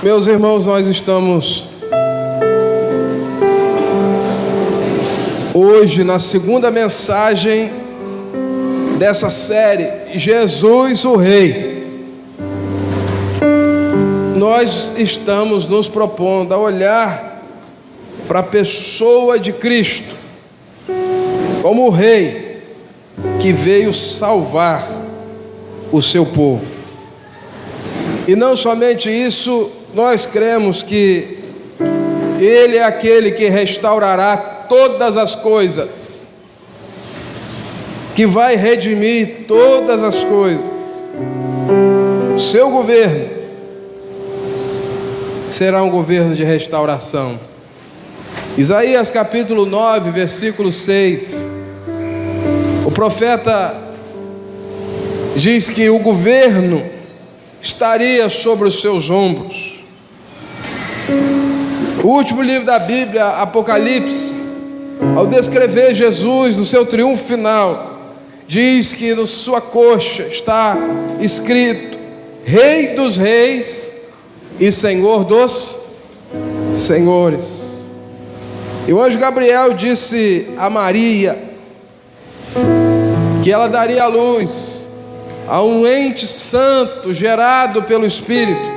Meus irmãos, nós estamos hoje na segunda mensagem dessa série, Jesus o Rei. Nós estamos nos propondo a olhar para a pessoa de Cristo como o Rei que veio salvar o seu povo. E não somente isso, nós cremos que Ele é aquele que restaurará todas as coisas, que vai redimir todas as coisas. O seu governo será um governo de restauração. Isaías capítulo 9, versículo 6, o profeta diz que o governo estaria sobre os seus ombros. O último livro da Bíblia, Apocalipse, ao descrever Jesus no seu triunfo final, diz que na sua coxa está escrito: Rei dos Reis e Senhor dos Senhores. E o anjo Gabriel disse a Maria que ela daria à luz a um ente santo gerado pelo Espírito,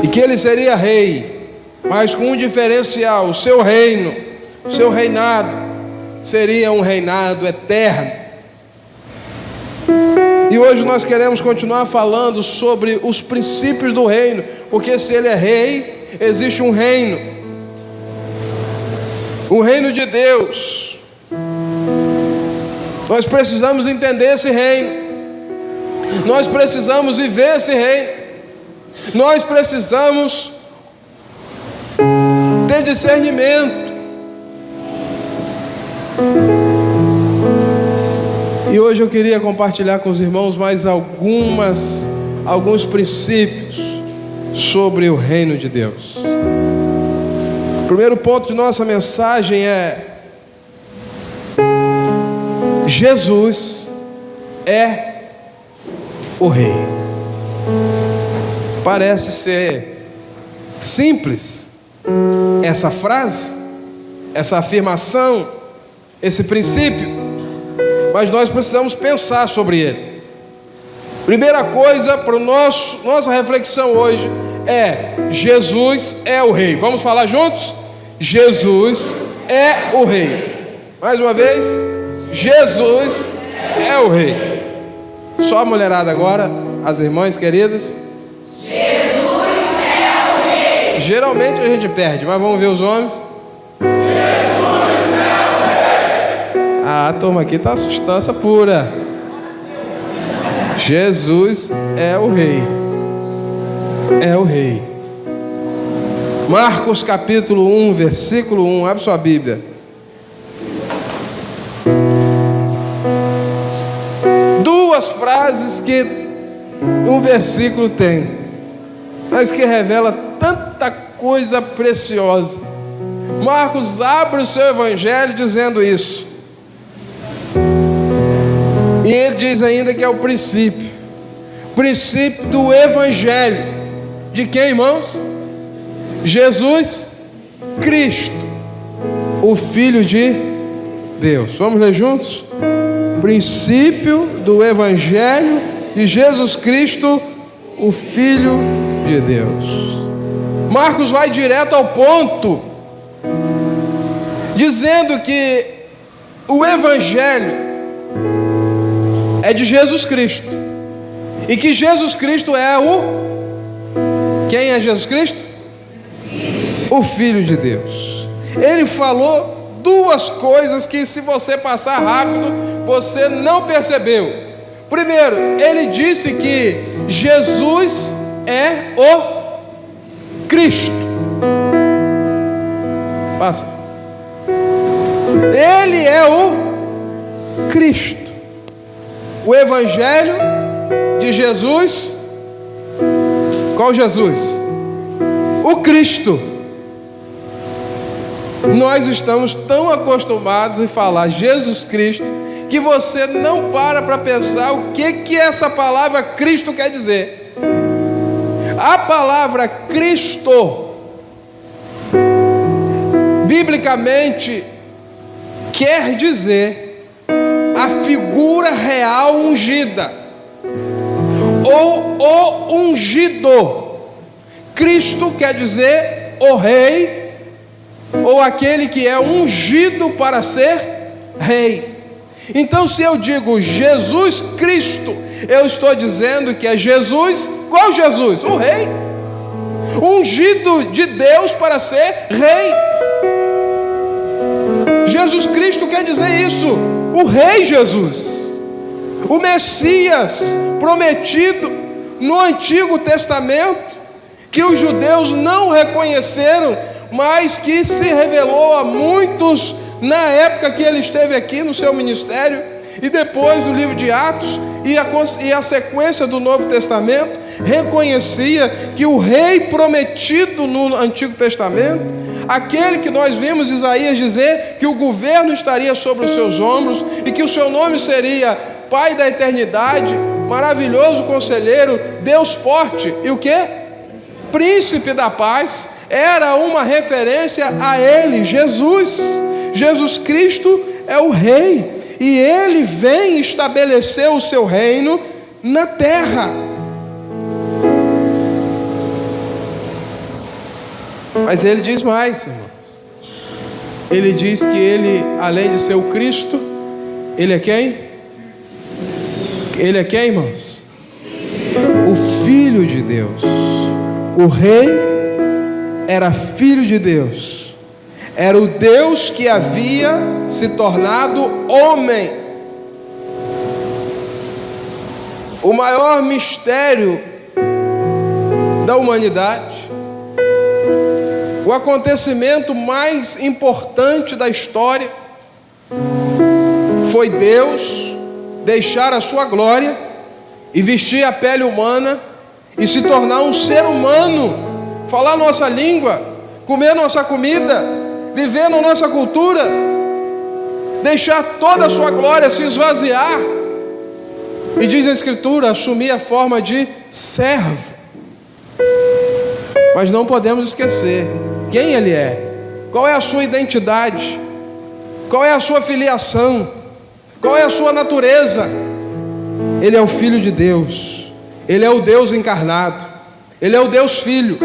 e que ele seria rei, mas com um diferencial: o seu reino, o seu reinado seria um reinado eterno. E hoje nós queremos continuar falando sobre os princípios do reino, porque se ele é rei, existe um reino, o reino de Deus. Nós precisamos entender esse reino, nós precisamos viver esse reino, nós precisamos ter discernimento. E hoje eu queria compartilhar com os irmãos mais alguns princípios sobre o reino de Deus. O primeiro ponto de nossa mensagem é: Jesus é o Rei. Parece ser simples essa frase, essa afirmação, esse princípio, mas nós precisamos pensar sobre ele. Primeira coisa para nossa reflexão hoje é: Jesus é o Rei. Vamos falar juntos? Jesus é o Rei. Mais uma vez, Jesus é o Rei. Só a mulherada agora, as irmãs queridas. Jesus é o Rei. Geralmente a gente perde, mas vamos ver os homens. Jesus é o Rei. Ah, a turma aqui está sustância pura. Jesus é o Rei. É o Rei. Marcos capítulo 1, versículo 1. Abre sua Bíblia. Duas frases que um versículo tem, mas que revela tanta coisa preciosa. Marcos abre o seu evangelho dizendo isso, e ele diz ainda que é o princípio do evangelho de quem, irmãos? Jesus Cristo, o Filho de Deus. Vamos ler juntos? Princípio do evangelho de Jesus Cristo, o Filho de Deus. Marcos vai direto ao ponto, dizendo que o evangelho é de Jesus Cristo, e que Jesus Cristo é quem é Jesus Cristo? O Filho de Deus. Ele falou duas coisas que, se você passar rápido, você não percebeu. Primeiro, ele disse que Jesus é o Cristo. Passa. Ele é o Cristo. O evangelho de Jesus. Qual Jesus? O Cristo. Nós estamos tão acostumados em falar Jesus Cristo que você não para pensar o que essa palavra Cristo quer dizer. A palavra Cristo, biblicamente, quer dizer a figura real ungida, ou o ungido. Cristo quer dizer o rei, ou aquele que é ungido para ser rei. Então, se eu digo Jesus Cristo, eu estou dizendo que é Jesus. Qual Jesus? O rei, ungido de Deus para ser rei. Jesus Cristo quer dizer isso, o rei Jesus, o Messias prometido no Antigo Testamento, que os judeus não reconheceram, mas que se revelou a muitos na época que ele esteve aqui no seu ministério, e depois do livro de Atos e a sequência do Novo Testamento, reconhecia que o rei prometido no Antigo Testamento, aquele que nós vimos Isaías dizer que o governo estaria sobre os seus ombros, e que o seu nome seria Pai da Eternidade, Maravilhoso Conselheiro, Deus Forte, e o que? Príncipe da Paz, era uma referência a ele, Jesus. Jesus Cristo é o rei, e ele vem estabelecer o seu reino na terra. Mas ele diz mais, irmãos. Ele diz que ele, além de ser o Cristo, ele é quem? Ele é quem, irmãos? O Filho de Deus. O rei era filho de Deus. Era o Deus que havia se tornado homem. O maior mistério da humanidade, o acontecimento mais importante da história, foi Deus deixar a sua glória e vestir a pele humana e se tornar um ser humano, falar nossa língua, comer nossa comida, viver na nossa cultura, deixar toda a sua glória se esvaziar, e diz a Escritura, assumir a forma de servo. Mas não podemos esquecer quem ele é, qual é a sua identidade, qual é a sua filiação, qual é a sua natureza. Ele é o Filho de Deus, ele é o Deus encarnado, ele é o Deus Filho.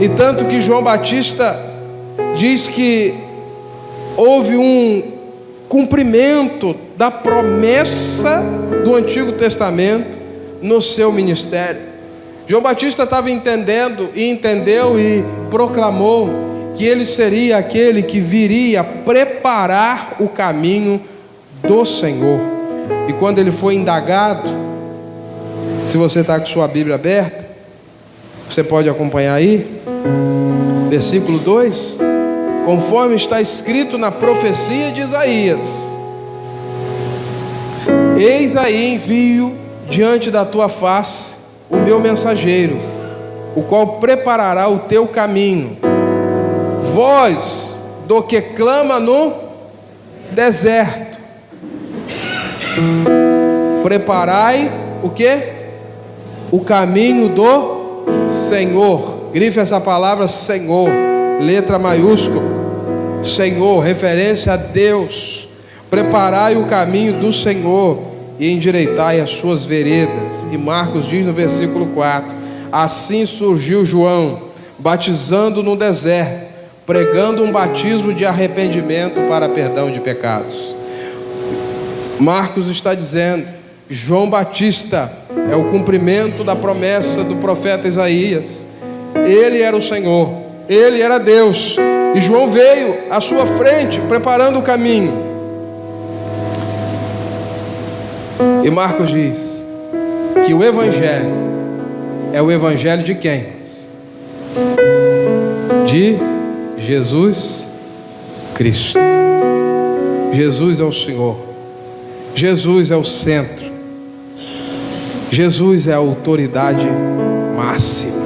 E tanto que João Batista diz que houve um cumprimento da promessa do Antigo Testamento no seu ministério. João Batista estava entendendo e entendeu e proclamou que ele seria aquele que viria preparar o caminho do Senhor. E quando ele foi indagado, se você está com sua Bíblia aberta, você pode acompanhar aí, versículo 2, conforme está escrito na profecia de Isaías: eis aí envio diante da tua face o meu mensageiro, o qual preparará o teu caminho. Voz do que clama no deserto, preparai o que? O caminho do Senhor. Grife essa palavra Senhor, letra maiúscula. Senhor, referência a Deus. Preparai o caminho do Senhor e endireitai as suas veredas. E Marcos diz no versículo 4: assim surgiu João, batizando no deserto, pregando um batismo de arrependimento para perdão de pecados. Marcos está dizendo, João Batista é o cumprimento da promessa do profeta Isaías. Ele era o Senhor, ele era Deus, e João veio à sua frente, preparando o caminho. E Marcos diz que o Evangelho é o Evangelho de quem? De Jesus Cristo. Jesus é o Senhor, Jesus é o centro, Jesus é a autoridade máxima.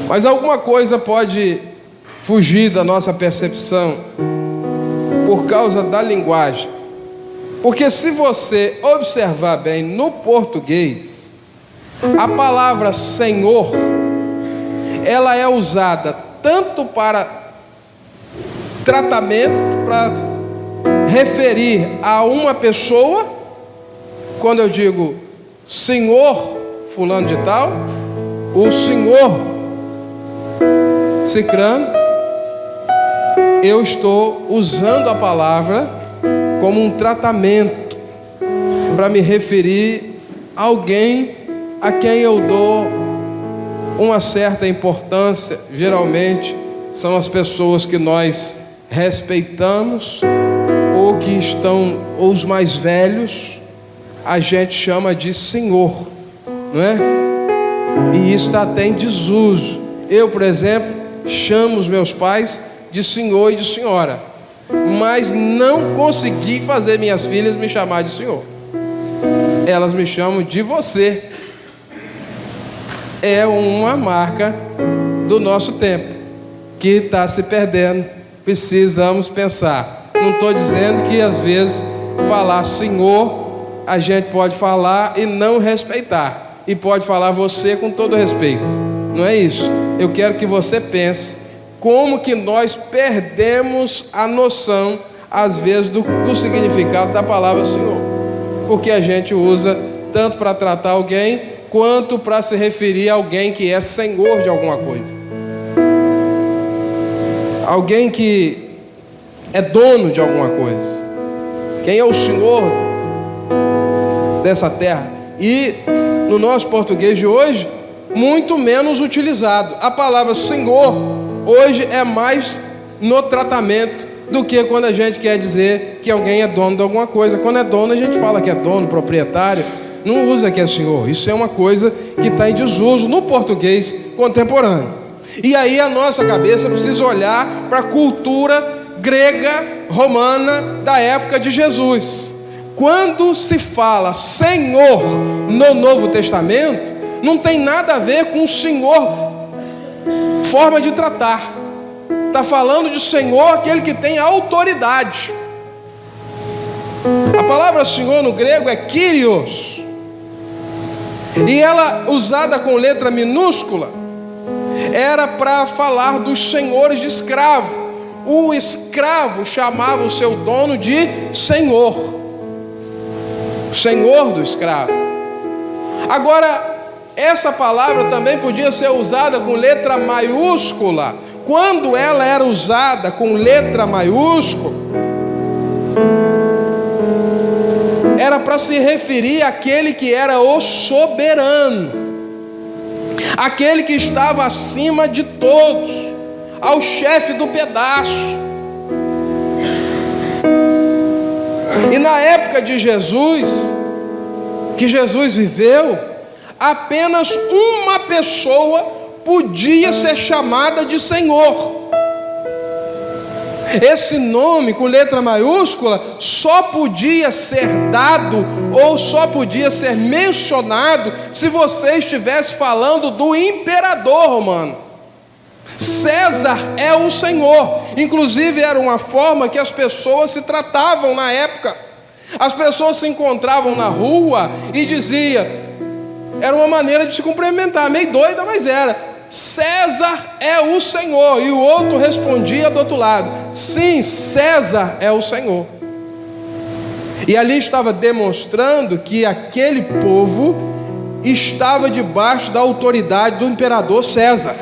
Mas alguma coisa pode fugir da nossa percepção por causa da linguagem. Porque se você observar bem no português, a palavra Senhor, ela é usada tanto para tratamento, para referir a uma pessoa, quando eu digo Senhor fulano de tal, o Senhor cicrano, eu estou usando a palavra como um tratamento para me referir a alguém a quem eu dou uma certa importância. Geralmente são as pessoas que nós respeitamos, ou que estão, ou os mais velhos, a gente chama de senhor, não é? E isso está até em desuso. Eu, por exemplo, chamo os meus pais de senhor e de senhora, mas não consegui fazer minhas filhas me chamar de senhor. Elas me chamam de você. É uma marca do nosso tempo que está se perdendo. Precisamos pensar. Não estou dizendo que às vezes falar senhor a gente pode falar e não respeitar, e pode falar você com todo respeito. Não é isso. Eu quero que você pense como que nós perdemos a noção às vezes do significado da palavra Senhor, porque a gente usa tanto para tratar alguém quanto para se referir a alguém que é senhor de alguma coisa, alguém que é dono de alguma coisa. Quem é o senhor dessa terra? E no nosso português de hoje, muito menos utilizado. A palavra senhor hoje é mais no tratamento do que quando a gente quer dizer que alguém é dono de alguma coisa. Quando é dono, a gente fala que é dono, proprietário, não usa que é senhor. Isso é uma coisa que está em desuso no português contemporâneo. E aí a nossa cabeça precisa olhar para a cultura grega, romana, da época de Jesus. Quando se fala Senhor no Novo Testamento, não tem nada a ver com o Senhor, forma de tratar. Está falando de Senhor, aquele que tem autoridade. A palavra Senhor no grego é Kyrios, e ela, usada com letra minúscula, era para falar dos senhores de escravo. O escravo chamava o seu dono de senhor, senhor do escravo. Agora, essa palavra também podia ser usada com letra maiúscula. Quando ela era usada com letra maiúscula, era para se referir àquele que era o soberano, aquele que estava acima de todos, ao chefe do pedaço. E na época de Jesus, que Jesus viveu, apenas uma pessoa podia ser chamada de Senhor. Esse nome com letra maiúscula só podia ser dado, ou só podia ser mencionado, se você estivesse falando do imperador romano. César é o Senhor. Inclusive era uma forma que as pessoas se tratavam na época. As pessoas se encontravam na rua e diziam, era uma maneira de se cumprimentar, meio doida, mas era: César é o Senhor. E o outro respondia do outro lado: sim, César é o Senhor. E ali estava demonstrando que aquele povo estava debaixo da autoridade do imperador César,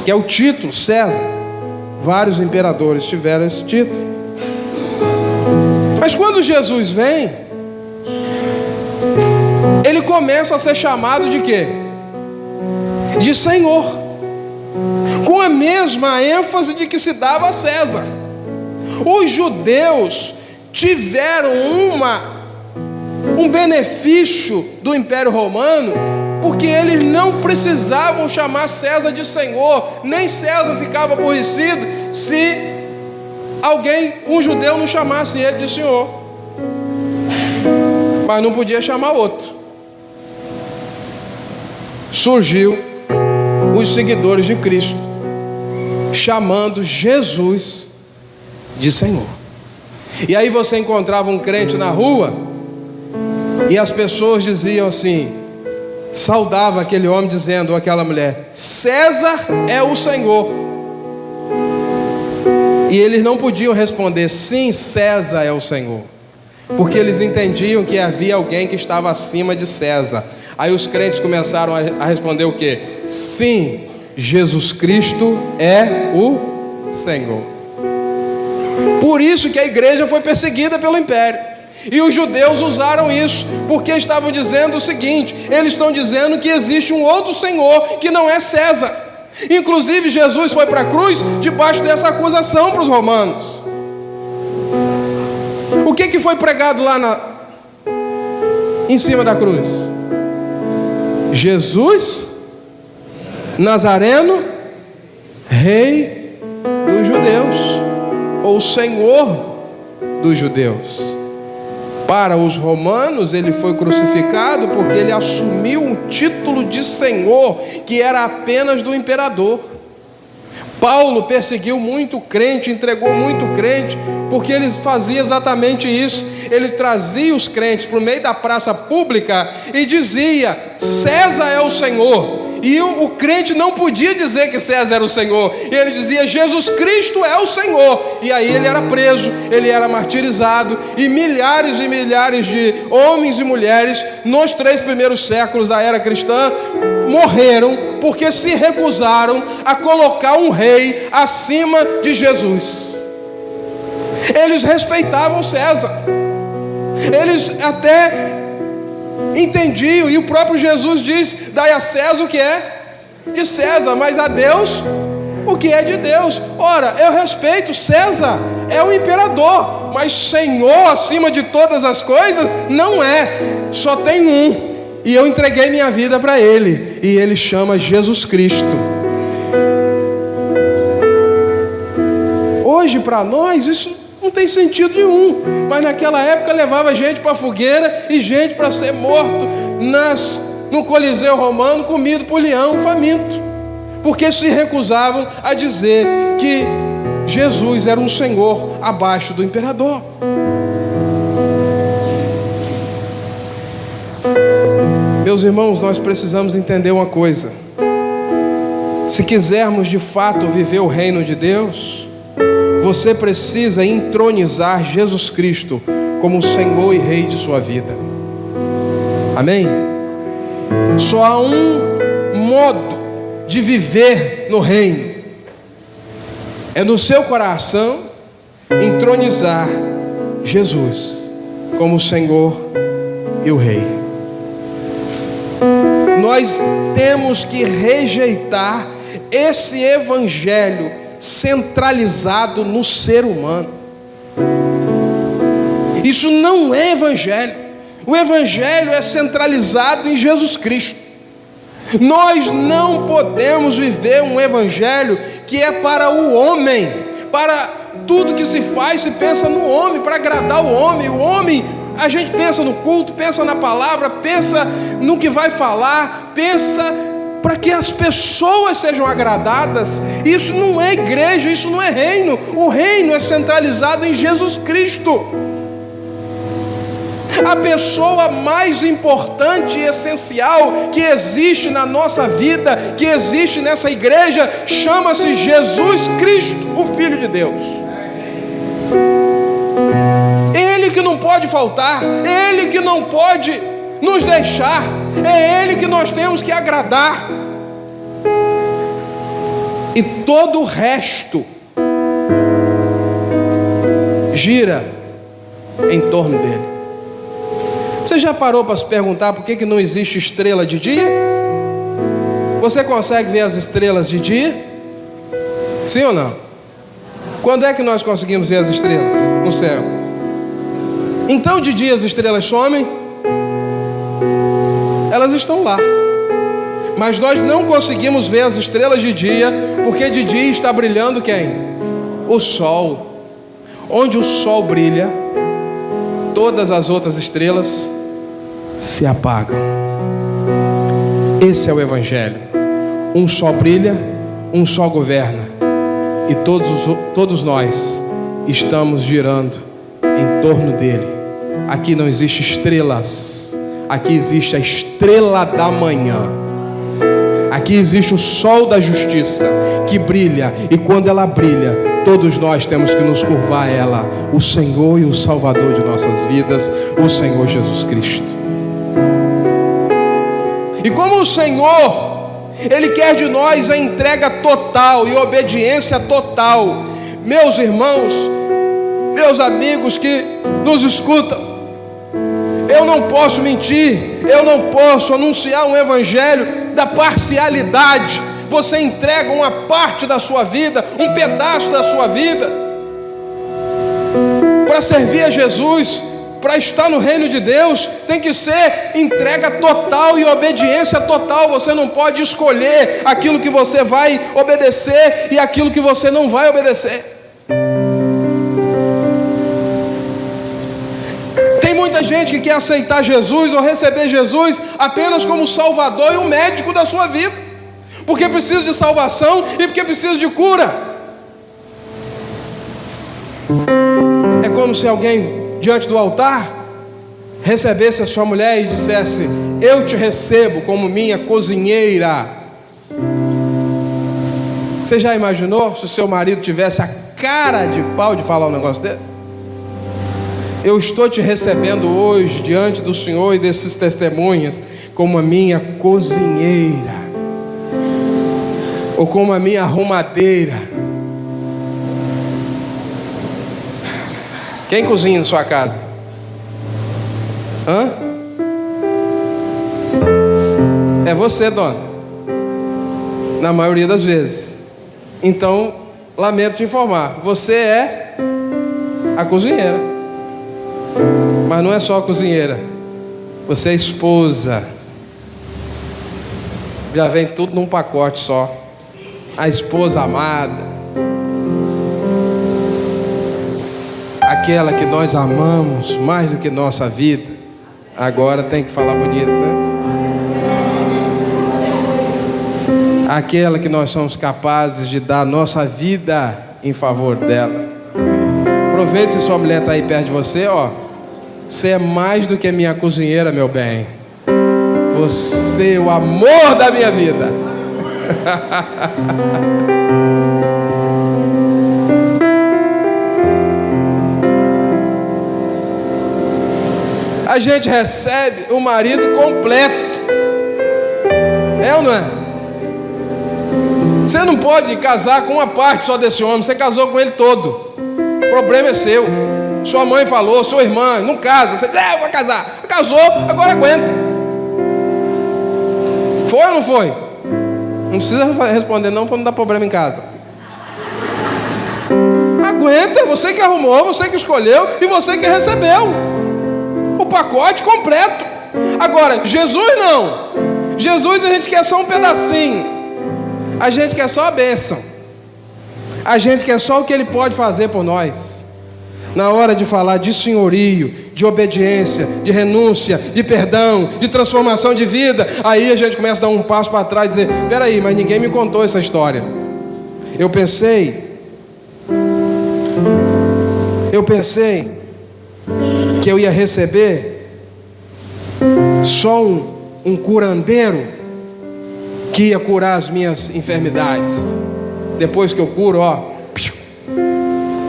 que é o título César. Vários imperadores tiveram esse título. Mas quando Jesus vem, ele começa a ser chamado de quê? De Senhor, com a mesma ênfase de que se dava a César. Os judeus tiveram um benefício do Império Romano, porque eles não precisavam chamar César de Senhor, nem César ficava aborrecido se um judeu não chamasse ele de Senhor, mas não podia chamar outro. Surgiu os seguidores de Cristo chamando Jesus de Senhor. E aí você encontrava um crente na rua e as pessoas diziam assim, saudava aquele homem dizendo, ou aquela mulher, César é o Senhor. E eles não podiam responder, sim, César é o Senhor, porque eles entendiam que havia alguém que estava acima de César. Aí os crentes começaram a responder o quê? Sim, Jesus Cristo é o Senhor. Por isso que a igreja foi perseguida pelo império. E os judeus usaram isso, porque estavam dizendo o seguinte, eles estão dizendo que existe um outro Senhor, que não é César. Inclusive Jesus foi para a cruz, debaixo dessa acusação para os romanos. O que foi pregado lá em cima da cruz? Jesus Nazareno, Rei dos judeus, ou Senhor dos judeus. Para os romanos ele foi crucificado porque ele assumiu um título de Senhor que era apenas do imperador. Paulo perseguiu muito crente, entregou muito crente, porque ele fazia exatamente isso. Ele trazia os crentes para o meio da praça pública e dizia, César é o Senhor. E o crente não podia dizer que César era o Senhor. E ele dizia, Jesus Cristo é o Senhor. E aí ele era preso, ele era martirizado. E milhares de homens e mulheres, nos 3 primeiros séculos da era cristã, morreram porque se recusaram a colocar um rei acima de Jesus. Eles respeitavam César. Eles até entendiam, e o próprio Jesus diz, dai a César o que é de César, mas a Deus o que é de Deus. Ora, eu respeito César, é o imperador, mas Senhor acima de todas as coisas, não é, só tem um, e eu entreguei minha vida para ele, e ele chama Jesus Cristo. Hoje para nós isso não tem sentido nenhum, mas naquela época levava gente para a fogueira e gente para ser morto no Coliseu Romano, comido por leão faminto, porque se recusavam a dizer que Jesus era um Senhor abaixo do imperador. Meus irmãos, nós precisamos entender uma coisa: se quisermos de fato viver o reino de Deus, você precisa entronizar Jesus Cristo como o Senhor e Rei de sua vida. Amém? Só há um modo de viver no reino. É no seu coração entronizar Jesus como o Senhor e o Rei. Nós temos que rejeitar esse evangelho centralizado no ser humano. Isso não é evangelho. O evangelho é centralizado em Jesus Cristo. Nós não podemos viver um evangelho que é para o homem, para tudo que se faz se pensa no homem, para agradar o homem. O homem, a gente pensa no culto, pensa na palavra, pensa no que vai falar, pensa para que as pessoas sejam agradadas. Isso não é igreja, isso não é reino. O reino é centralizado em Jesus Cristo. A pessoa mais importante e essencial que existe na nossa vida, que existe nessa igreja, chama-se Jesus Cristo, o Filho de Deus. Ele que não pode faltar, Ele que não pode nos deixar, é Ele que nós temos que agradar, e todo o resto gira em torno dele. Você já parou para se perguntar por que não existe estrela de dia? Você consegue ver as estrelas de dia? Sim ou não? Quando é que nós conseguimos ver as estrelas no céu? Então de dia as estrelas somem? Elas estão lá, mas nós não conseguimos ver as estrelas de dia, porque de dia está brilhando quem? O sol. Onde o sol brilha, todas as outras estrelas se apagam. Esse é o evangelho. Um só brilha, um só governa, e todos nós estamos girando em torno dele. Aqui não existe estrelas, aqui existe a estrela da manhã. Aqui existe o sol da justiça que brilha, e quando ela brilha, todos nós temos que nos curvar a ela, o Senhor e o Salvador de nossas vidas, o Senhor Jesus Cristo. E como o Senhor, Ele quer de nós a entrega total e obediência total. Meus irmãos, meus amigos que nos escutam, eu não posso mentir, eu não posso anunciar um evangelho da parcialidade. Você entrega uma parte da sua vida, um pedaço da sua vida, para servir a Jesus, para estar no reino de Deus. Tem que ser entrega total e obediência total. Você não pode escolher aquilo que você vai obedecer e aquilo que você não vai obedecer. Tem muita gente que quer aceitar Jesus ou receber Jesus apenas como Salvador e o médico da sua vida, porque precisa de salvação e porque precisa de cura. É como se alguém diante do altar recebesse a sua mulher e dissesse: eu te recebo como minha cozinheira. Você já imaginou se o seu marido tivesse a cara de pau de falar um negócio desse? Eu estou te recebendo hoje diante do Senhor e desses testemunhas como a minha cozinheira, ou como a minha arrumadeira. Quem cozinha em sua casa? É você, dona, na maioria das vezes. Então, lamento te informar, você é a cozinheira. Mas não é só a cozinheira, você é esposa. Já vem tudo num pacote só. A esposa amada, aquela que nós amamos mais do que nossa vida. Agora tem que falar bonito, né? Aquela que nós somos capazes de dar nossa vida em favor dela. Aproveite se sua mulher está aí perto de você, ó. Você é mais do que minha cozinheira, meu bem. Você é o amor da minha vida. A gente recebe o marido completo. É ou não é? Você não pode casar com uma parte só desse homem. Você casou com ele todo. O problema é seu. Sua mãe falou, sua irmã, não casa. Você diz, vai casar. Casou, agora aguenta. Foi ou não foi? Não precisa responder não, para não dar problema em casa. Aguenta, você que arrumou, você que escolheu e você que recebeu o pacote completo. Agora, Jesus não. Jesus a gente quer só um pedacinho. A gente quer só a bênção. A gente quer só o que Ele pode fazer por nós. Na hora de falar de senhorio, de obediência, de renúncia, de perdão, de transformação de vida, aí a gente começa a dar um passo para trás e dizer: peraí, mas ninguém me contou essa história. Eu pensei que eu ia receber só um curandeiro que ia curar as minhas enfermidades. Depois que eu curo,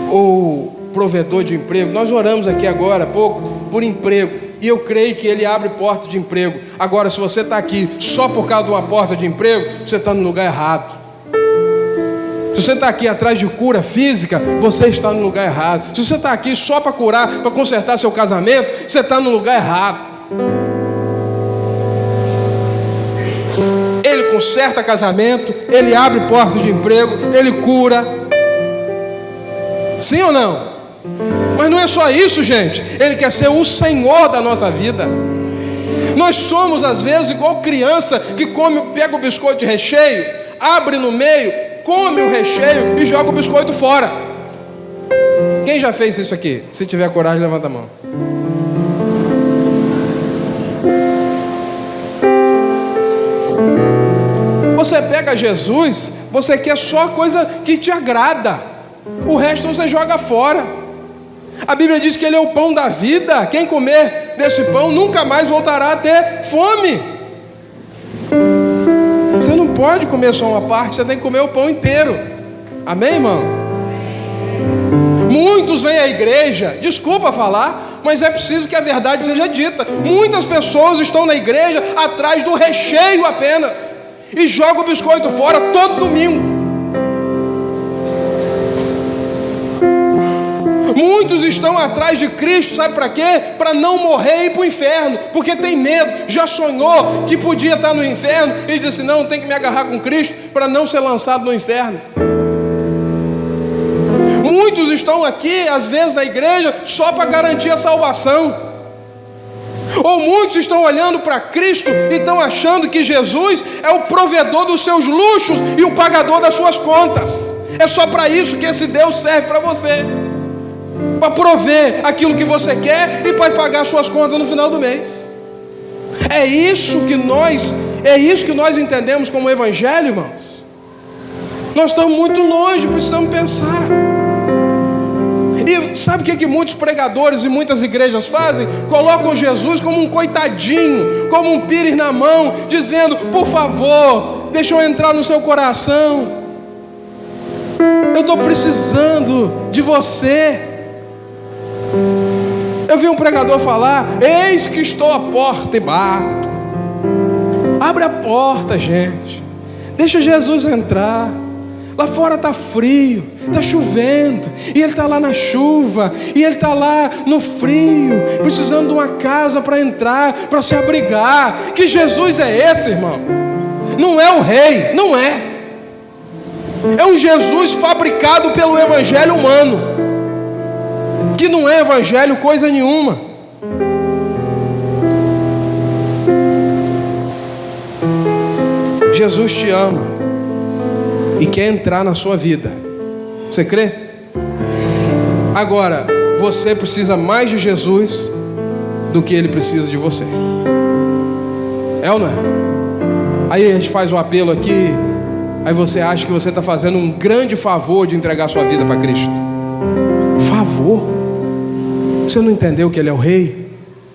ou provedor de emprego. Nós oramos aqui agora há pouco por emprego, e eu creio que Ele abre porta de emprego. Agora, se você está aqui só por causa de uma porta de emprego, você está no lugar errado. Se você está aqui atrás de cura física, você está no lugar errado. Se você está aqui só para curar, para consertar seu casamento, você está no lugar errado. Ele conserta casamento, Ele abre portas de emprego, Ele cura. Sim ou não? Mas não é só isso, gente. Ele quer ser o Senhor da nossa vida. Nós somos às vezes igual criança que pega o biscoito de recheio, abre no meio, come o recheio e joga o biscoito fora. Quem já fez isso aqui? Se tiver coragem, levanta a mão. Você pega Jesus, você quer só a coisa que te agrada, o resto você joga fora. A Bíblia diz que Ele é o pão da vida. Quem comer desse pão nunca mais voltará a ter fome. Você não pode comer só uma parte, você tem que comer o pão inteiro. Amém, irmão? Muitos vêm à igreja, desculpa falar, mas é preciso que a verdade seja dita. Muitas pessoas estão na igreja atrás do recheio apenas, e jogam o biscoito fora todo domingo. Muitos estão atrás de Cristo, sabe para quê? Para não morrer e ir para o inferno, porque tem medo, já sonhou que podia estar no inferno, e diz assim, não, tem que me agarrar com Cristo para não ser lançado no inferno. Muitos estão aqui, às vezes na igreja, só para garantir a salvação. Ou muitos estão olhando para Cristo e estão achando que Jesus é o provedor dos seus luxos e o pagador das suas contas. É só para isso que esse Deus serve para você, para prover aquilo que você quer e para pagar suas contas no final do mês. É isso que nós entendemos como evangelho, irmãos. Nós estamos muito longe, precisamos pensar. E sabe o que muitos pregadores e muitas igrejas fazem? Colocam Jesus como um coitadinho, como um pires na mão, dizendo, por favor, deixa eu entrar no seu coração, eu estou precisando de você. Eu vi um pregador falar, eis que estou à porta e bato. Abre a porta, gente, deixa Jesus entrar. Lá fora está frio, está chovendo, e ele está lá na chuva, e ele está lá no frio, precisando de uma casa para entrar, para se abrigar. Que Jesus é esse, irmão? Não é o rei, não é. É um Jesus fabricado pelo evangelho humano, que não é evangelho coisa nenhuma. Jesus te ama e quer entrar na sua vida. Você crê? Agora, você precisa mais de Jesus do que Ele precisa de você. É ou não é? Aí a gente faz o apelo aqui, aí você acha que você está fazendo um grande favor de entregar sua vida para Cristo. Favor? Você não entendeu que Ele é o Rei?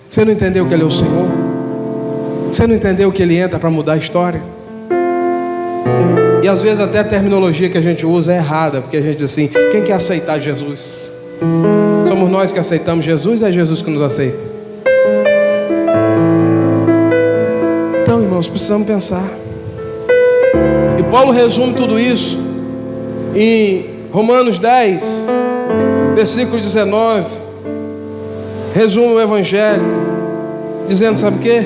Você não entendeu que Ele é o Senhor? Você não entendeu que Ele entra para mudar a história? E às vezes até a terminologia que a gente usa é errada, porque a gente diz assim, quem quer aceitar Jesus? Somos nós que aceitamos Jesus, é Jesus que nos aceita? Então, irmãos, precisamos pensar. E Paulo resume tudo isso em Romanos 10, versículo 19. Resume o Evangelho, dizendo, sabe o quê?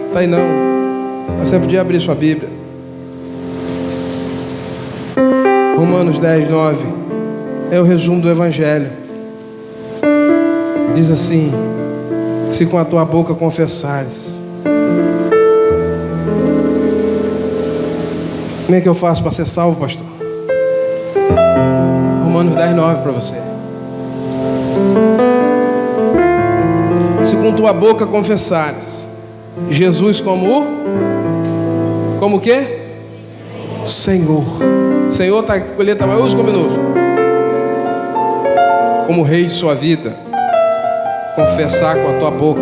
Está aí não. Você podia abrir sua Bíblia. Romanos 10, 9. É o resumo do Evangelho. Diz assim: se com a tua boca confessares. Como é que eu faço para ser salvo, pastor? Romanos 10, 9 para você. Se com tua boca confessares Jesus como o quê? Senhor. Senhor está com letra maiúscula ou minúscula? Como Rei de sua vida. Confessar com a tua boca.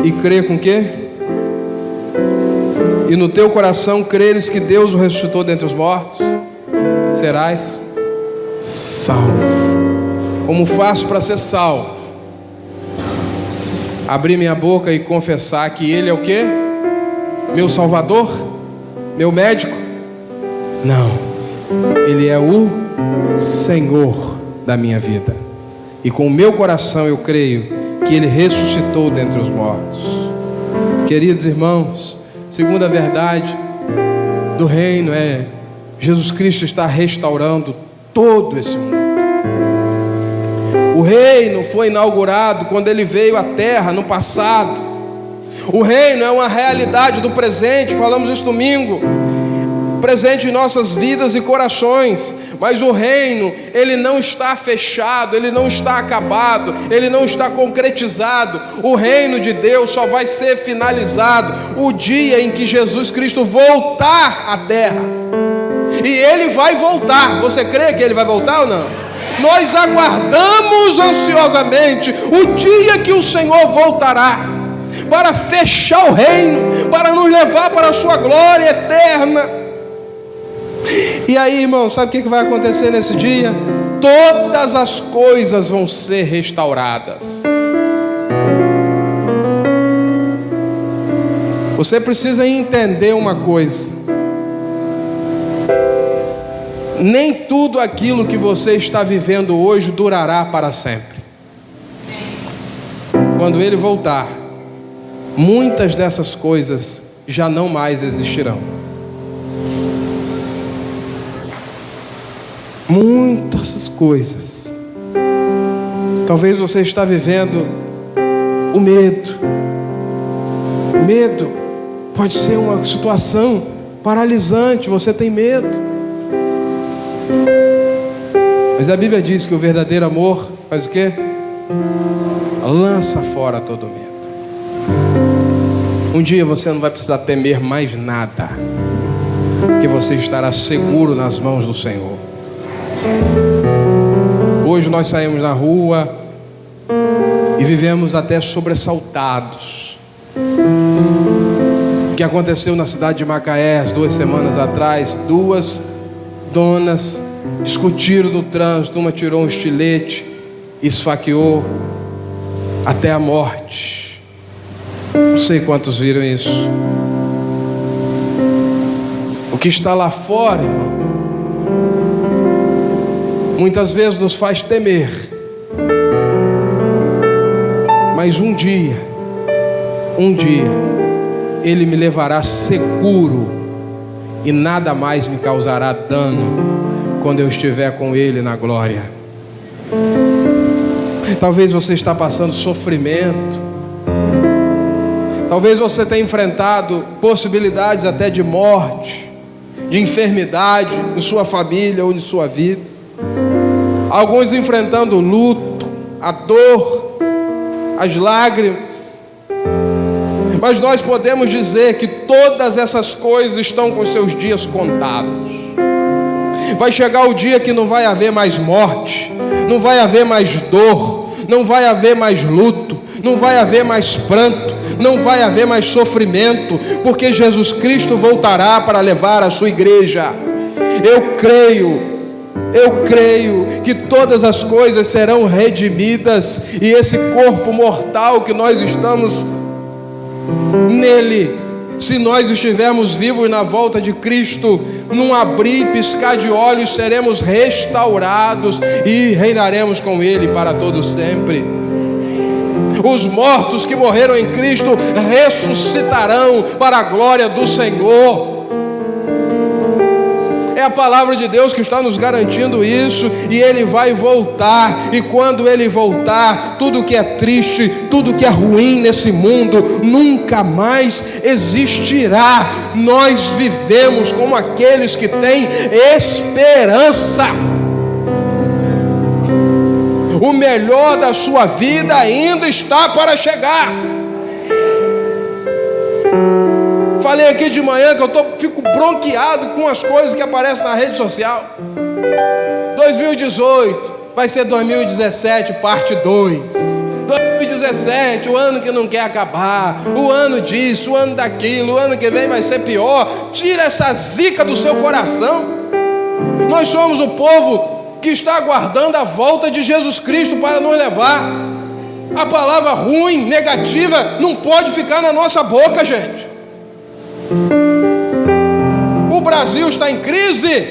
E crer com o quê? E no teu coração creres que Deus o ressuscitou dentre os mortos, serás salvo. Como faço para ser salvo? Abrir minha boca e confessar que Ele é o quê? Meu Salvador? Meu médico? Não. Ele é o Senhor da minha vida. E com o meu coração eu creio que Ele ressuscitou dentre os mortos. Queridos irmãos, segunda verdade do reino é Jesus Cristo está restaurando todo esse mundo. O reino foi inaugurado quando Ele veio à terra no passado. O reino é uma realidade do presente, falamos isso domingo, presente em nossas vidas e corações. Mas o reino, ele não está fechado, ele não está acabado, ele não está concretizado. O reino de Deus só vai ser finalizado o dia em que Jesus Cristo voltar à terra. e Ele vai voltar. Você crê que Ele vai voltar ou não? Nós aguardamos ansiosamente o dia que o Senhor voltará, para fechar o reino, para nos levar para a sua glória eterna. E aí, irmão, sabe o que vai acontecer nesse dia? Todas as coisas vão ser restauradas. Você precisa entender uma coisa: nem tudo aquilo que você está vivendo hoje durará para sempre. Quando Ele voltar, muitas dessas coisas já não mais existirão. Muitas coisas. Talvez você está vivendo o medo. O medo pode ser uma situação paralisante. Você tem medo. Mas a Bíblia diz que o verdadeiro amor faz o quê? Lança fora todo medo. Um dia você não vai precisar temer mais nada, que você estará seguro nas mãos do Senhor. Hoje nós saímos na rua e vivemos até sobressaltados. O que aconteceu na cidade de Macaé 2 semanas atrás? 2 donas discutiram no trânsito. Uma tirou um estilete, esfaqueou até a morte. Não sei quantos viram isso. O que está lá fora, irmão, muitas vezes nos faz temer. Mas um dia Ele me levará seguro e nada mais me causará dano quando eu estiver com Ele na glória. Talvez você está passando sofrimento. Talvez você tenha enfrentado possibilidades até de morte, de enfermidade em sua família ou em sua vida. Alguns enfrentando o luto, a dor, as lágrimas. Mas nós podemos dizer que todas essas coisas estão com seus dias contados. Vai chegar o dia que não vai haver mais morte, não vai haver mais dor, não vai haver mais luto, não vai haver mais pranto, não vai haver mais sofrimento, porque Jesus Cristo voltará para levar a sua igreja. Eu creio que todas as coisas serão redimidas, e esse corpo mortal que nós estamos nele, se nós estivermos vivos na volta de Cristo, num abrir e piscar de olhos, seremos restaurados e reinaremos com Ele para todos sempre. Os mortos que morreram em Cristo ressuscitarão para a glória do Senhor. É a palavra de Deus que está nos garantindo isso, e Ele vai voltar, e quando Ele voltar, tudo que é triste, tudo que é ruim nesse mundo, nunca mais existirá. Nós vivemos como aqueles que têm esperança. O melhor da sua vida ainda está para chegar. Falei aqui de manhã que eu fico bronqueado com as coisas que aparecem na rede social. 2018 vai ser 2017 parte 2. 2017, o ano que não quer acabar, o ano disso, o ano daquilo, o ano que vem vai ser pior. Tira essa zica do seu coração. Nós somos o povo que está aguardando a volta de Jesus Cristo para nos levar. A palavra ruim, negativa, não pode ficar na nossa boca, gente. O Brasil está em crise.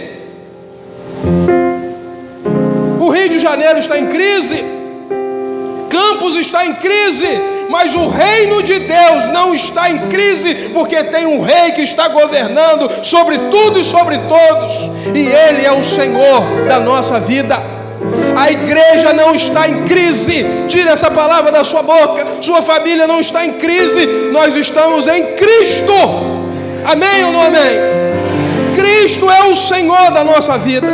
O Rio de Janeiro está em crise. Campos está em crise. Mas o reino de Deus não está em crise, porque tem um rei que está governando sobre tudo e sobre todos, e Ele é o Senhor da nossa vida. A igreja não está em crise. Tira essa palavra da sua boca. Sua família não está em crise. Nós estamos em Cristo. Amém ou não amém? Cristo é o Senhor da nossa vida.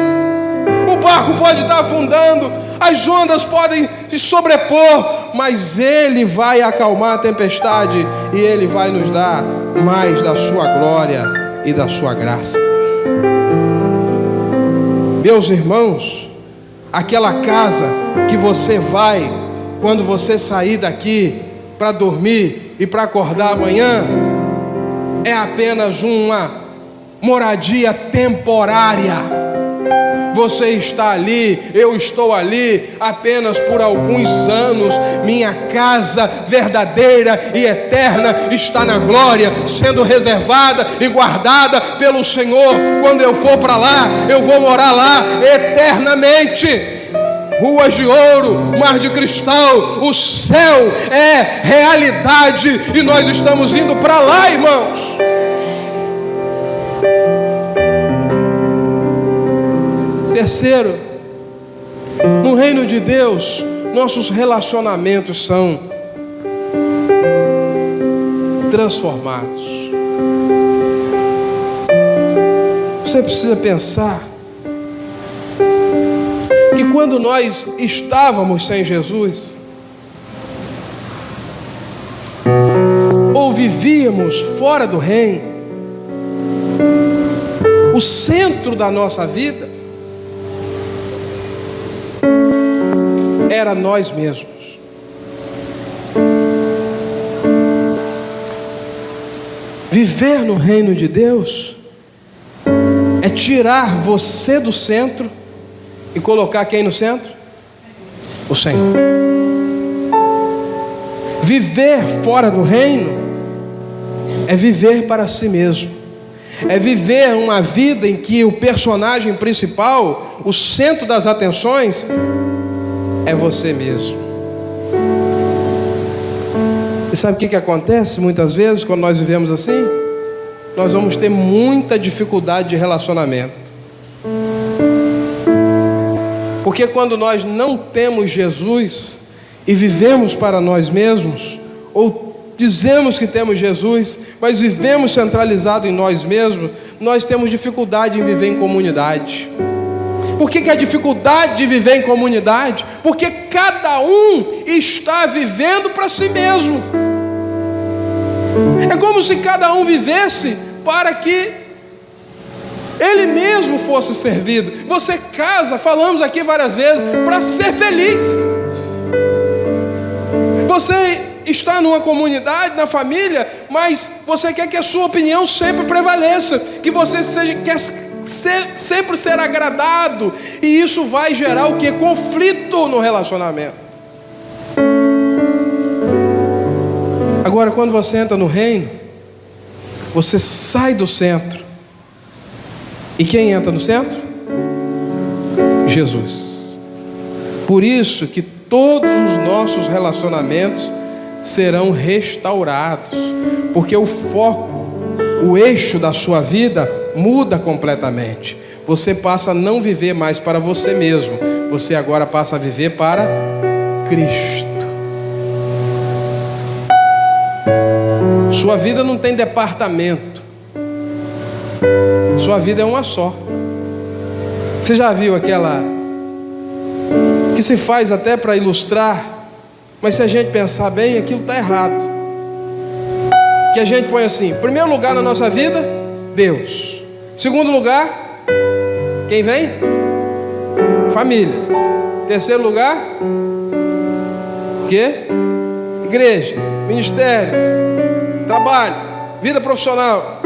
O barco pode estar afundando, as ondas podem se sobrepor, mas Ele vai acalmar a tempestade, e Ele vai nos dar mais da sua glória e da sua graça. Meus irmãos, aquela casa que você vai quando você sair daqui para dormir e para acordar amanhã, é apenas uma moradia temporária. Você está ali, eu estou ali apenas por alguns anos. Minha casa verdadeira e eterna está na glória, sendo reservada e guardada pelo Senhor. Quando eu for para lá, eu vou morar lá eternamente. Ruas de ouro, mar de cristal, o céu é realidade e nós estamos indo para lá, irmãos. Terceiro, no reino de Deus, nossos relacionamentos são transformados. Você precisa pensar que quando nós estávamos sem Jesus, ou vivíamos fora do reino, o centro da nossa vida era nós mesmos. Viver no reino de Deus é tirar você do centro e colocar quem no centro? O Senhor. Viver fora do reino é viver para si mesmo. É viver uma vida em que o personagem principal, o centro das atenções, é você mesmo. E sabe o que acontece muitas vezes quando nós vivemos assim? Nós vamos ter muita dificuldade de relacionamento. Porque quando nós não temos Jesus e vivemos para nós mesmos, ou dizemos que temos Jesus, mas vivemos centralizado em nós mesmos, nós temos dificuldade em viver em comunidade. Por que a dificuldade de viver em comunidade? Porque cada um está vivendo para si mesmo. É como se cada um vivesse para que ele mesmo fosse servido. Você casa, falamos aqui várias vezes, para ser feliz. Você está numa comunidade, na família, mas você quer que a sua opinião sempre prevaleça, que você quer sempre ser agradado, e isso vai gerar o que? Conflito no relacionamento. Agora, quando você entra no reino, você sai do centro. E quem entra no centro? Jesus. Por isso que todos os nossos relacionamentos serão restaurados, porque o foco, o eixo da sua vida muda completamente. Você passa a não viver mais para você mesmo, você agora passa a viver para Cristo. Sua vida não tem departamento, sua vida é uma só. Você já viu aquela que se faz até para ilustrar, mas se a gente pensar bem, aquilo está errado. Que a gente põe assim: primeiro lugar na nossa vida, Deus. Segundo lugar, quem vem? Família. Terceiro lugar, o quê? Igreja, ministério, trabalho, vida profissional.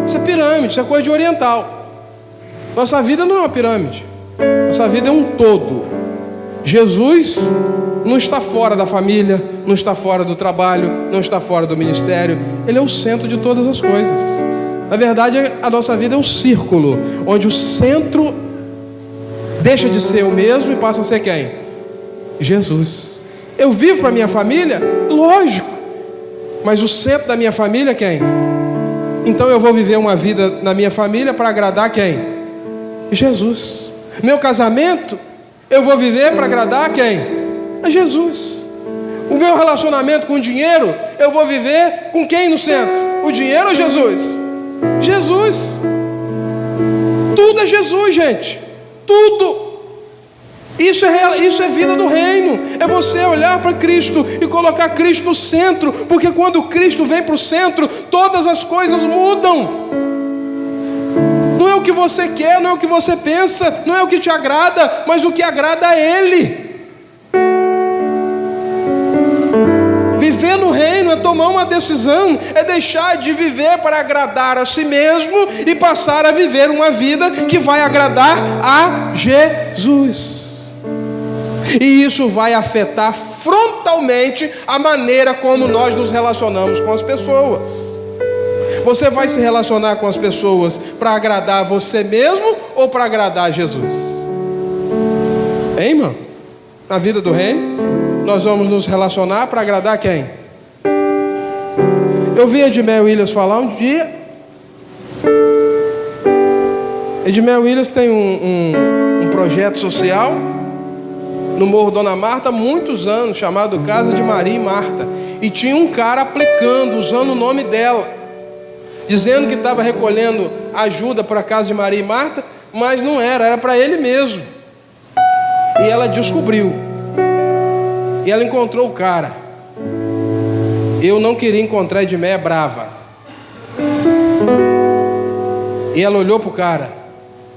Isso é pirâmide, isso é coisa de oriental. Nossa vida não é uma pirâmide, nossa vida é um todo. Jesus não está fora da família, não está fora do trabalho, não está fora do ministério. Ele é o centro de todas as coisas. Na verdade, a nossa vida é um círculo, onde o centro deixa de ser o mesmo e passa a ser quem? Jesus. Eu vivo para a minha família? Lógico. Mas o centro da minha família é quem? Então eu vou viver uma vida na minha família para agradar quem? Jesus. Meu casamento, eu vou viver para agradar quem? A Jesus. O meu relacionamento com o dinheiro, eu vou viver com quem no centro? O dinheiro ou Jesus? Jesus. Tudo é Jesus, gente. Tudo. Isso é vida do reino. É você olhar para Cristo e colocar Cristo no centro, porque quando Cristo vem para o centro, todas as coisas mudam. Não é o que você quer, não é o que você pensa, não é o que te agrada, mas o que agrada a Ele. Viver no reino é tomar uma decisão, é deixar de viver para agradar a si mesmo e passar a viver uma vida que vai agradar a Jesus. E isso vai afetar frontalmente a maneira como nós nos relacionamos com as pessoas. Você vai se relacionar com as pessoas para agradar você mesmo ou para agradar a Jesus? Hein, irmão? Na vida do reino, nós vamos nos relacionar para agradar quem? Eu vi Edmé Williams falar um dia. Edmé Williams tem um projeto social no Morro Dona Marta há muitos anos, chamado Casa de Maria e Marta. E tinha um cara aplicando, usando o nome dela, dizendo que estava recolhendo ajuda para a Casa de Maria e Marta, mas não era para ele mesmo. E ela descobriu. E ela encontrou o cara. Eu não queria encontrar Edmé brava. E ela olhou para o cara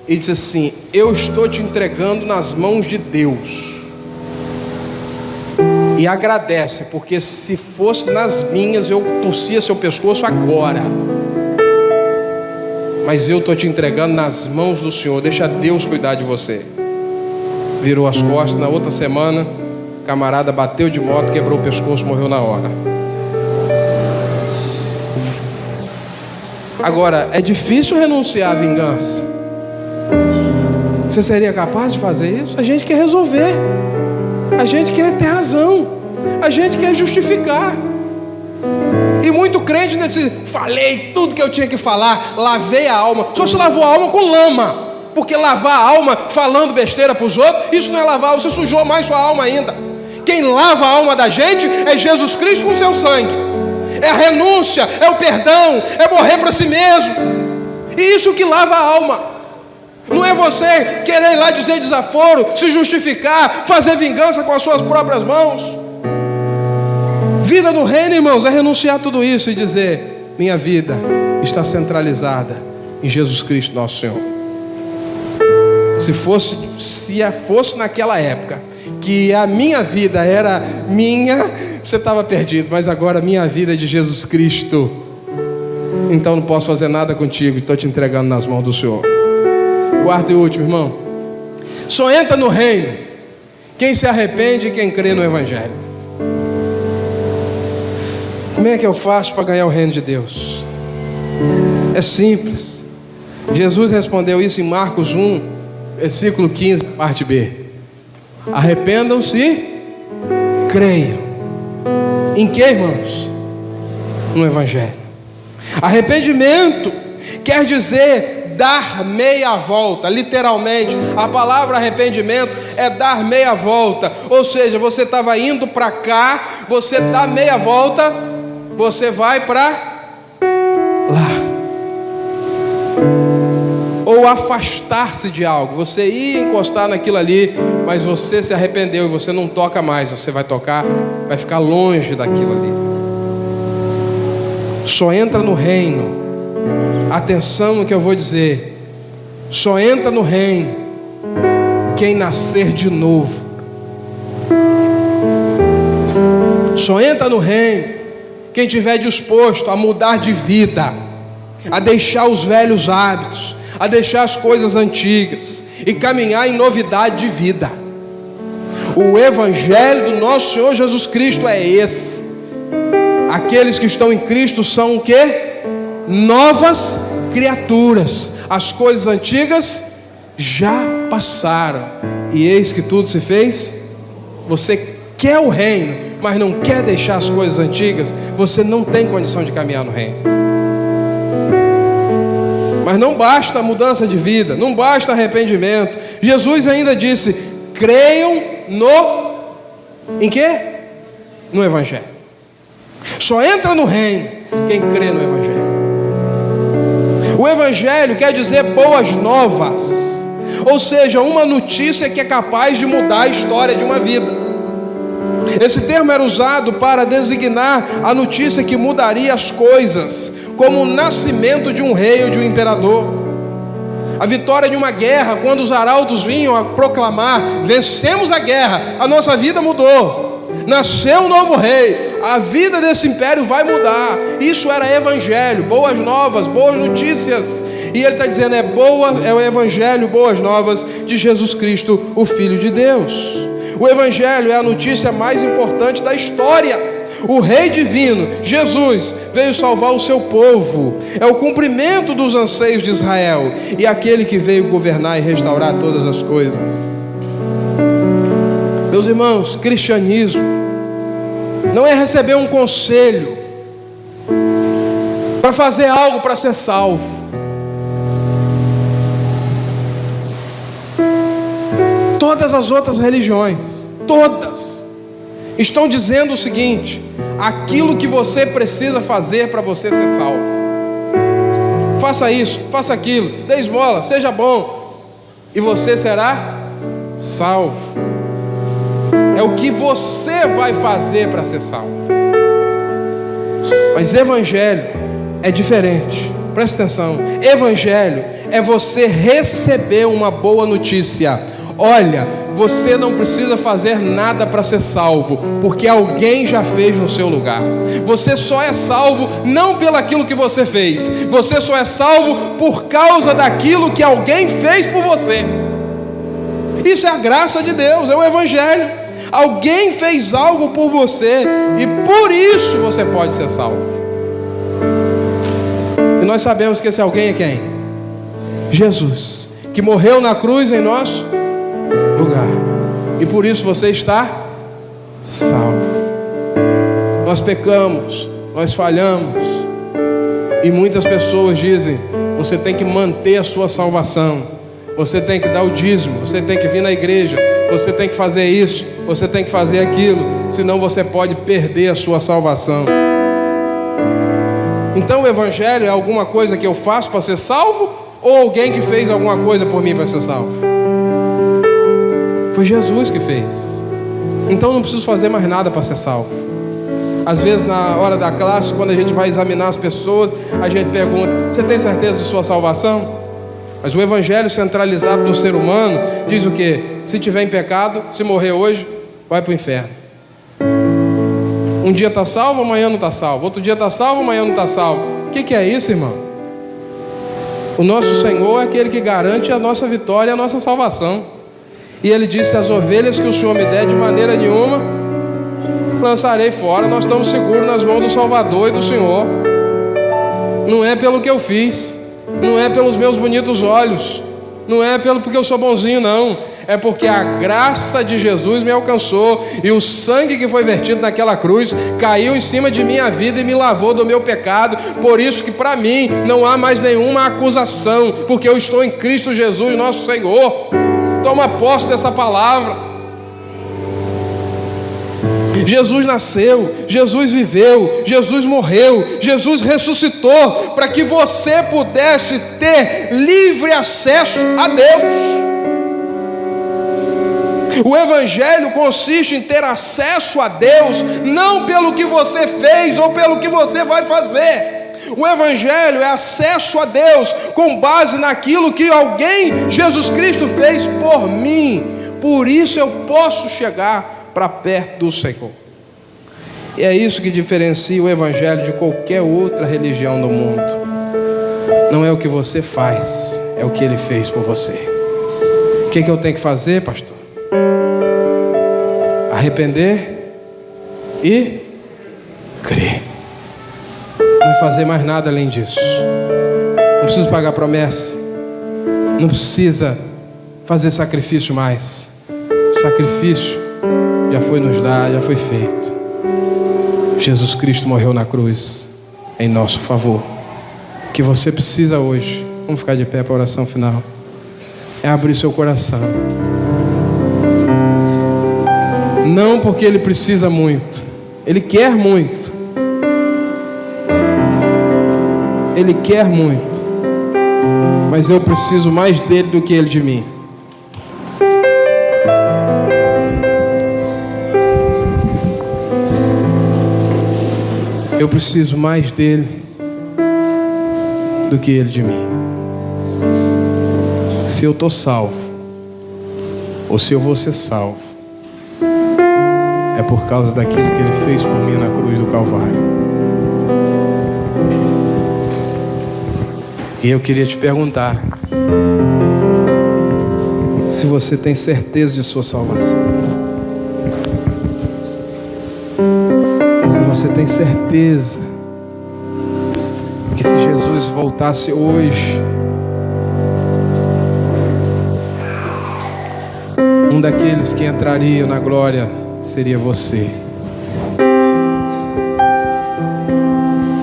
e disse assim: eu estou te entregando nas mãos de Deus. E agradece, porque se fosse nas minhas, eu torcia seu pescoço agora. Mas eu estou te entregando nas mãos do Senhor. Deixa Deus cuidar de você. Virou as costas. Na outra semana, o camarada bateu de moto, quebrou o pescoço, morreu na hora. Agora, é difícil renunciar à vingança. Você seria capaz de fazer isso? A gente quer resolver. A gente quer ter razão. A gente quer justificar. E muito crente diz: falei tudo que eu tinha que falar, lavei a alma. Só se lavou a alma com lama. Porque lavar a alma falando besteira para os outros, isso não é lavar, você sujou mais sua alma ainda. Quem lava a alma da gente é Jesus Cristo com seu sangue. É a renúncia, é o perdão, é morrer para si mesmo. E isso que lava a alma. Não é você querer ir lá dizer desaforo, se justificar, fazer vingança com as suas próprias mãos. Vida no reino, irmãos, é renunciar a tudo isso e dizer: minha vida está centralizada em Jesus Cristo nosso Senhor. Se fosse naquela época que a minha vida era minha, você estava perdido, mas agora a minha vida é de Jesus Cristo. Então não posso fazer nada contigo, estou te entregando nas mãos do Senhor. Quarto e último, irmão. Só entra no reino quem se arrepende e quem crê no Evangelho. Como é que eu faço para ganhar o reino de Deus? É simples. Jesus respondeu isso em Marcos 1, versículo 15, parte B. Arrependam-se, creiam. Em que, irmãos? No Evangelho. Arrependimento quer dizer dar meia volta. Literalmente, a palavra arrependimento é dar meia volta. Ou seja, você estava indo para cá, você dá meia volta, você vai para lá. Ou afastar-se de algo. Você ia encostar naquilo ali, mas você se arrependeu e você não toca mais. Você vai tocar, vai ficar longe daquilo ali. Só entra no reino. Atenção no que eu vou dizer. Só entra no reino quem nascer de novo. Só entra no reino quem estiver disposto a mudar de vida, a deixar os velhos hábitos, a deixar as coisas antigas e caminhar em novidade de vida. O Evangelho do nosso Senhor Jesus Cristo é esse. Aqueles que estão em Cristo são o quê? Novas criaturas. As coisas antigas já passaram e eis que tudo se fez. Você quer o reino, mas não quer deixar as coisas antigas, você não tem condição de caminhar no reino. Mas não basta a mudança de vida, não basta arrependimento. Jesus ainda disse: creiam em quê? No Evangelho. Só entra no reino quem crê no Evangelho. O Evangelho quer dizer boas novas, ou seja, uma notícia que é capaz de mudar a história de uma vida. Esse termo era usado para designar a notícia que mudaria as coisas, como o nascimento de um rei ou de um imperador. A vitória de uma guerra, quando os arautos vinham a proclamar: vencemos a guerra, a nossa vida mudou, nasceu um novo rei, a vida desse império vai mudar. Isso era evangelho, boas novas, boas notícias. E ele está dizendo, é o evangelho, boas novas de Jesus Cristo, o Filho de Deus. O evangelho é a notícia mais importante da história. O Rei Divino, Jesus, veio salvar o seu povo. É o cumprimento dos anseios de Israel. E aquele que veio governar e restaurar todas as coisas. Meus irmãos, cristianismo não é receber um conselho para fazer algo para ser salvo. Todas as outras religiões, todas, estão dizendo o seguinte: aquilo que você precisa fazer para você ser salvo. Faça isso, faça aquilo, dê esmola, seja bom, e você será salvo. É o que você vai fazer para ser salvo. Mas evangelho é diferente. Presta atenção. Evangelho é você receber uma boa notícia. Olha, você não precisa fazer nada para ser salvo, porque alguém já fez no seu lugar. Você só é salvo não pelo aquilo que você fez. Você só é salvo por causa daquilo que alguém fez por você. Isso é a graça de Deus, é o evangelho. Alguém fez algo por você e por isso você pode ser salvo. E nós sabemos que esse alguém é quem? Jesus, que morreu na cruz em nosso lugar. E por isso você está salvo. Nós pecamos, nós falhamos. E muitas pessoas dizem: você tem que manter a sua salvação. Você tem que dar o dízimo, você tem que vir na igreja, você tem que fazer isso, você tem que fazer aquilo, senão você pode perder a sua salvação. Então o evangelho é alguma coisa que eu faço para ser salvo, ou alguém que fez alguma coisa por mim para ser salvo? Foi Jesus que fez. Então não preciso fazer mais nada para ser salvo. Às vezes na hora da classe, quando a gente vai examinar as pessoas, a gente pergunta: você tem certeza de sua salvação? Mas o evangelho centralizado do ser humano diz o quê? Se tiver em pecado, se morrer hoje, vai para o inferno. Um dia está salvo, amanhã não está salvo. Outro dia está salvo, amanhã não está salvo. O que é isso, irmão? O nosso Senhor é aquele que garante a nossa vitória e a nossa salvação. E Ele disse: as ovelhas que o Senhor me der, de maneira nenhuma lançarei fora. Nós estamos seguros nas mãos do Salvador e do Senhor. Não é pelo que eu fiz, não é pelos meus bonitos olhos, não é porque eu sou bonzinho, não. É porque a graça de Jesus me alcançou, e o sangue que foi vertido naquela cruz caiu em cima de minha vida e me lavou do meu pecado. Por isso que para mim não há mais nenhuma acusação, porque eu estou em Cristo Jesus, nosso Senhor. Toma posse dessa palavra. Jesus nasceu, Jesus viveu, Jesus morreu, Jesus ressuscitou, para que você pudesse ter livre acesso a Deus. O evangelho consiste em ter acesso a Deus, não pelo que você fez ou pelo que você vai fazer. O evangelho é acesso a Deus com base naquilo que alguém, Jesus Cristo, fez por mim. Por isso eu posso chegar para perto do Senhor. E é isso que diferencia o evangelho de qualquer outra religião do mundo. Não é o que você faz, é o que Ele fez por você. O que eu tenho que fazer, pastor? Arrepender e crer. Não vai fazer mais nada além disso. Não precisa pagar promessa, não precisa fazer sacrifício mais. O sacrifício já foi nos dado, já foi feito. Jesus Cristo morreu na cruz em nosso favor. O que você precisa hoje, vamos ficar de pé para a oração final, é abrir seu coração. Não porque Ele precisa muito, Ele quer muito. Ele quer muito, mas eu preciso mais dele do que ele de mim. Eu preciso mais dele do que ele de mim. se eu estou salvo, ou se eu vou ser salvo, é por causa daquilo que Ele fez por mim na cruz do Calvário. E eu queria te perguntar se você tem certeza de sua salvação. Se você tem certeza que se Jesus voltasse hoje, um daqueles que entrariam na glória seria você.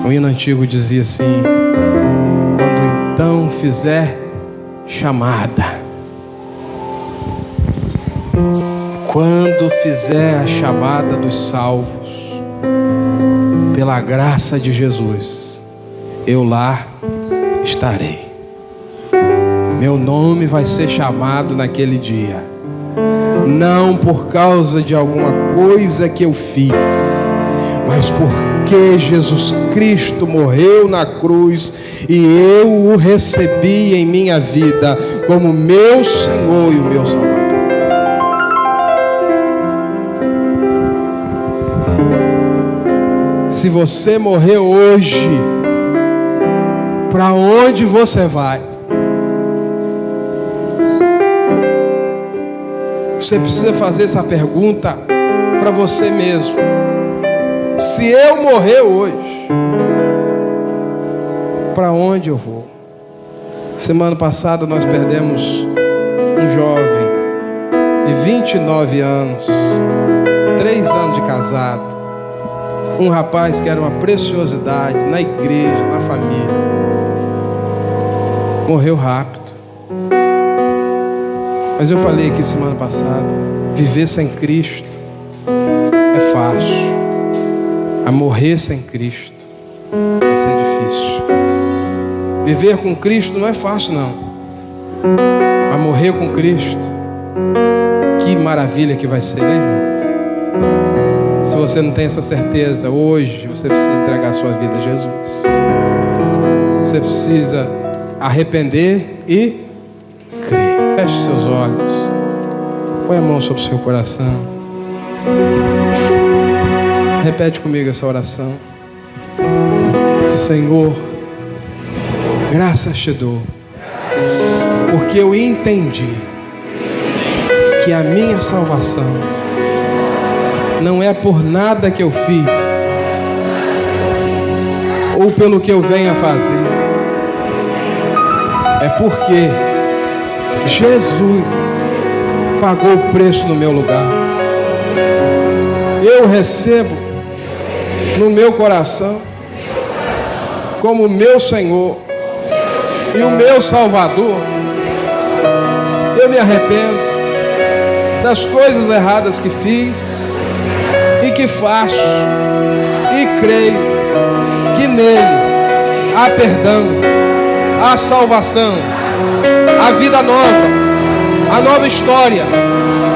O hino antigo dizia assim: quando então fizer chamada, quando fizer a chamada dos salvos, pela graça de Jesus, eu lá estarei. Meu nome vai ser chamado naquele dia, não por causa de alguma coisa que eu fiz, mas porque Jesus Cristo morreu na cruz e eu o recebi em minha vida como meu Senhor e o meu Salvador. Se você morrer hoje, para onde você vai? Você precisa fazer essa pergunta para você mesmo. Se eu morrer hoje, para onde eu vou? Semana passada nós perdemos um jovem de 29 anos, 3 anos de casado. Um rapaz que era uma preciosidade na igreja, na família. Morreu rápido. Mas eu falei aqui semana passada, viver sem Cristo é fácil. A morrer sem Cristo vai ser difícil. Viver com Cristo não é fácil, não. A morrer com Cristo, que maravilha que vai ser, né, irmãos? Se você não tem essa certeza, hoje você precisa entregar a sua vida a Jesus. Você precisa arrepender e crer. Feche seus olhos. Põe a mão sobre o seu coração. Repete comigo essa oração. Senhor, graças te dou, porque eu entendi que a minha salvação não é por nada que eu fiz ou pelo que eu venho a fazer, é porque Jesus pagou o preço no meu lugar. Eu recebo no meu coração como meu Senhor e o meu Salvador. Eu me arrependo das coisas erradas que fiz e que faço, e creio que nele há perdão, há salvação, há vida nova, há nova história,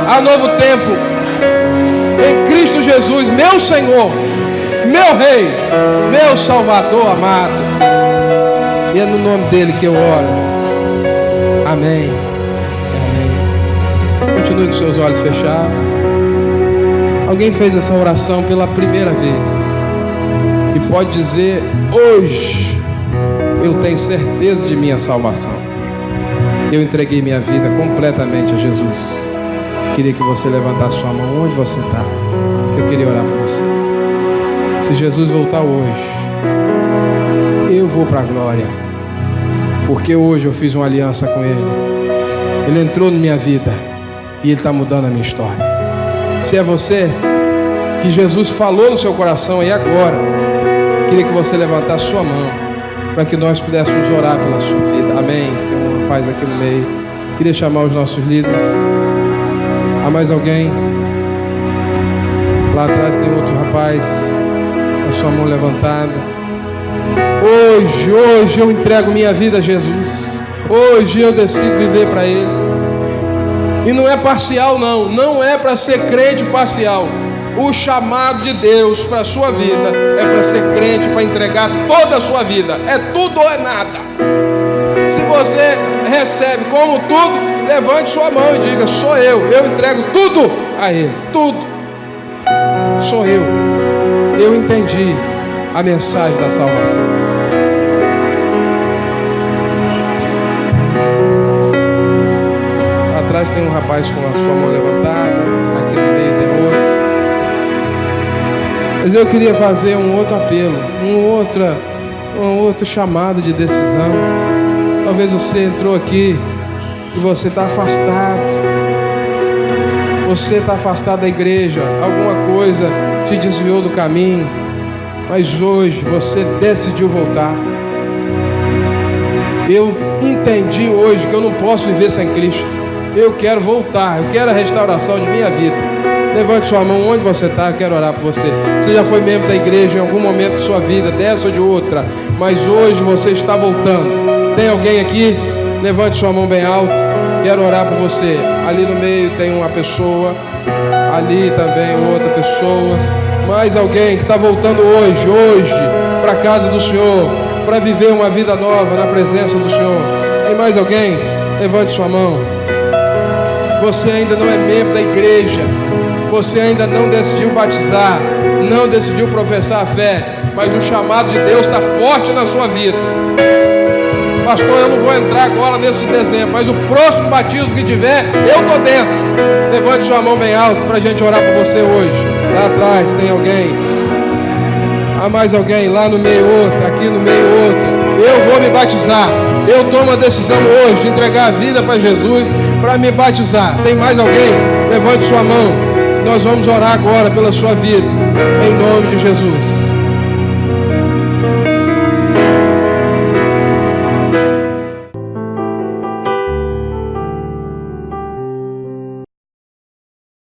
há novo tempo em Cristo Jesus, meu Senhor, meu Rei, meu Salvador amado. E é no nome dele que eu oro. Amém. Amém. Continue com seus olhos fechados. Alguém fez essa oração pela primeira vez e pode dizer: hoje eu tenho certeza de minha salvação. Eu entreguei minha vida completamente a Jesus. Queria que você levantasse sua mão onde você está. Eu queria orar por você. Se Jesus voltar hoje, eu vou para a glória, porque hoje eu fiz uma aliança com Ele. Ele entrou na minha vida e Ele está mudando a minha história. Se é você que Jesus falou no seu coração aí agora, queria que você levantasse sua mão para que nós pudéssemos orar pela sua vida. Amém. Tem um rapaz aqui no meio. Queria chamar os nossos líderes. Há mais alguém? Lá atrás tem outro rapaz com a sua mão levantada. Hoje eu entrego minha vida a Jesus. Hoje eu decido viver para Ele. E não é parcial, não é para ser crente parcial. O chamado de Deus para a sua vida é para ser crente, para entregar toda a sua vida. É tudo ou é nada. Se você recebe como tudo, levante sua mão e diga: sou eu entrego tudo a Ele, tudo. Sou eu entendi a mensagem da salvação. Atrás tem um rapaz com a sua mão levantada, aqui no meio tem outro. Mas eu queria fazer um outro apelo, um outro chamado de decisão. Talvez você entrou aqui e você está afastado. Você está afastado da igreja, alguma coisa te desviou do caminho, mas hoje você decidiu voltar. Eu entendi hoje que eu não posso viver sem Cristo. Eu quero voltar, eu quero a restauração de minha vida. Levante sua mão onde você está, eu quero orar por você. Você já foi membro da igreja em algum momento de sua vida, dessa ou de outra, mas hoje você está voltando. Tem alguém aqui? Levante sua mão bem alto, quero orar por você. Ali no meio tem uma pessoa, ali também outra pessoa. Mais alguém que está voltando hoje para a casa do Senhor, para viver uma vida nova na presença do Senhor. Tem mais alguém? Levante sua mão. Você ainda não é membro da igreja, você ainda não decidiu batizar, não decidiu professar a fé, mas o chamado de Deus está forte na sua vida. Pastor, eu não vou entrar agora nesse dezembro, mas o próximo batismo que tiver, eu estou dentro. Levante sua mão bem alto para a gente orar por você hoje. Lá atrás tem alguém. Há mais alguém, lá no meio outro, aqui no meio outro. Eu vou me batizar. Eu tomo a decisão hoje de entregar a vida para Jesus, para me batizar. Tem mais alguém? Levante sua mão. Nós vamos orar agora pela sua vida, em nome de Jesus.